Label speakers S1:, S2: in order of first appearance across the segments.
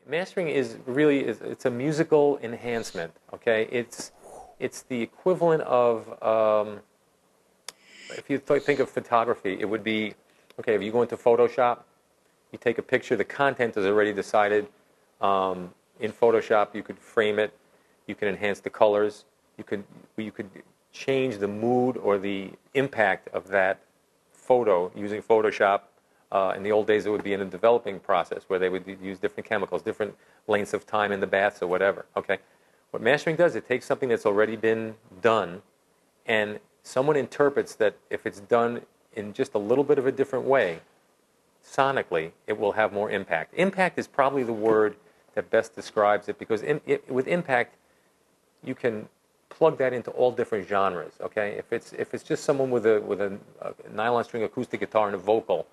S1: Mastering is really it's a musical enhancement. Okay, it's the equivalent of if you think of photography, it would be okay. If you go into Photoshop, you take a picture. The content is already decided. In Photoshop, you could frame it. You can enhance the colors. You could change the mood or the impact of that photo using Photoshop. In the old days, it would be in a developing process where they would use different chemicals, different lengths of time in the baths or whatever. Okay, what mastering does, it takes something that's already been done, and someone interprets that if it's done in just a little bit of a different way, sonically, it will have more impact. Impact is probably the word that best describes it, because with impact, you can plug that into all different genres. Okay, if it's just someone with a nylon string acoustic guitar and a vocal,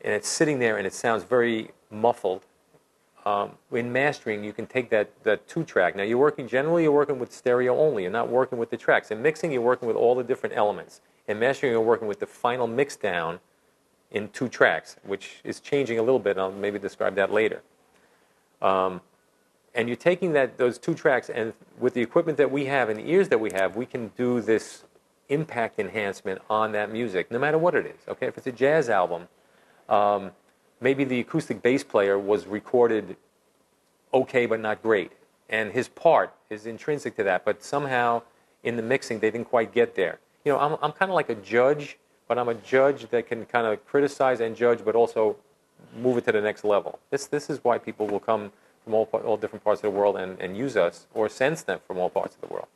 S1: and it's sitting there and it sounds very muffled, in mastering you can take that 2-track. Now generally you're working with stereo only. You're not working with the tracks. In mixing, you're working with all the different elements. In mastering, you're working with the final mix down in 2 tracks, which is changing a little bit. I'll maybe describe that later. And you're taking those 2 tracks, and with the equipment that we have and the ears that we have, we can do this impact enhancement on that music, no matter what it is. Okay, if it's a jazz album, maybe the acoustic bass player was recorded okay but not great, and his part is intrinsic to that, but somehow in the mixing they didn't quite get there. You know, I'm kind of like a judge, but I'm a judge that can kind of criticize and judge, but also move it to the next level. This is why people will come from all different parts of the world and use us, or sense them from all parts of the world,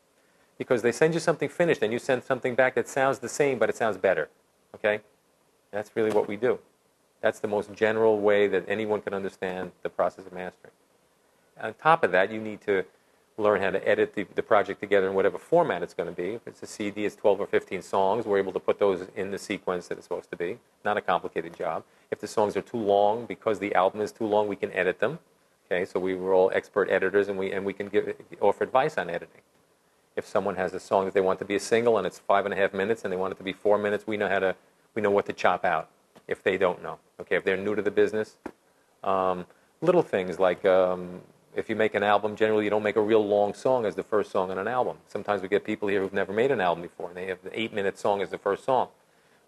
S1: because they send you something finished and you send something back that sounds the same but it sounds better. Okay, that's really what we do. That's the most general way that anyone can understand the process of mastering. On top of that, you need to learn how to edit the project together in whatever format it's going to be. If it's a CD, it's 12 or 15 songs. We're able to put those in the sequence that it's supposed to be. Not a complicated job. If the songs are too long, because the album is too long, we can edit them. Okay, so we were all expert editors, and we can offer advice on editing. If someone has a song that they want to be a single and it's 5.5 minutes and they want it to be 4 minutes, we know what to chop out. If they don't know, okay, if they're new to the business, little things like if you make an album, generally you don't make a real long song as the first song on an album. Sometimes we get people here who've never made an album before, and they have the 8-minute song as the first song.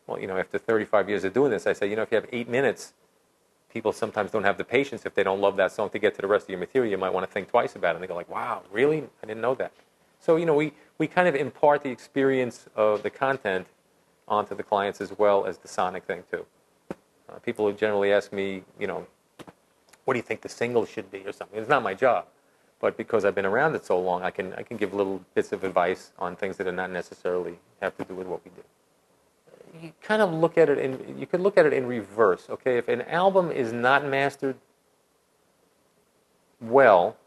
S1: Well, you know, after 35 years of doing this, I say, you know, if you have 8 minutes, people sometimes don't have the patience, if they don't love that song, to get to the rest of your material. You might want to think twice about it. And they go like, wow, really? I didn't know that. So, you know, we kind of impart the experience of the content onto the clients as well as the sonic thing, too. People who generally ask me, you know, what do you think the single should be or something? It's not my job. But because I've been around it so long, I can give little bits of advice on things that are not necessarily have to do with what we do. You kind of look at it you could look at it in reverse. Okay, if an album is not mastered well,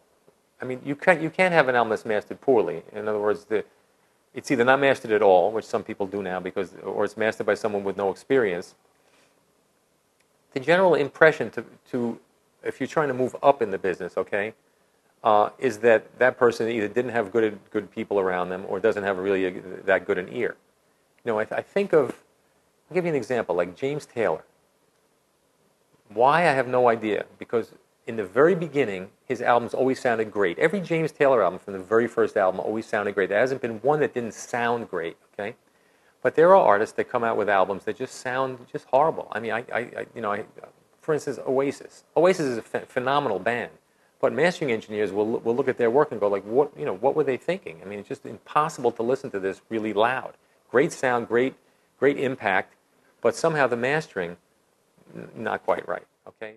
S1: I mean, you can't have an album that's mastered poorly. In other words, it's either not mastered at all, which some people do now, or it's mastered by someone with no experience. The general impression to if you're trying to move up in the business, okay, is that person either didn't have good people around them or doesn't have really that good an ear. You know, I think of, I'll give you an example, like James Taylor. Why, I have no idea, because in the very beginning, his albums always sounded great. Every James Taylor album from the very first album always sounded great. There hasn't been one that didn't sound great, okay? But there are artists that come out with albums that just sound just horrible. I mean, for instance, Oasis. Oasis is a phenomenal band, but mastering engineers will look at their work and go like, what were they thinking? I mean, it's just impossible to listen to this really loud. Great sound, great impact, but somehow the mastering, not quite right. Okay.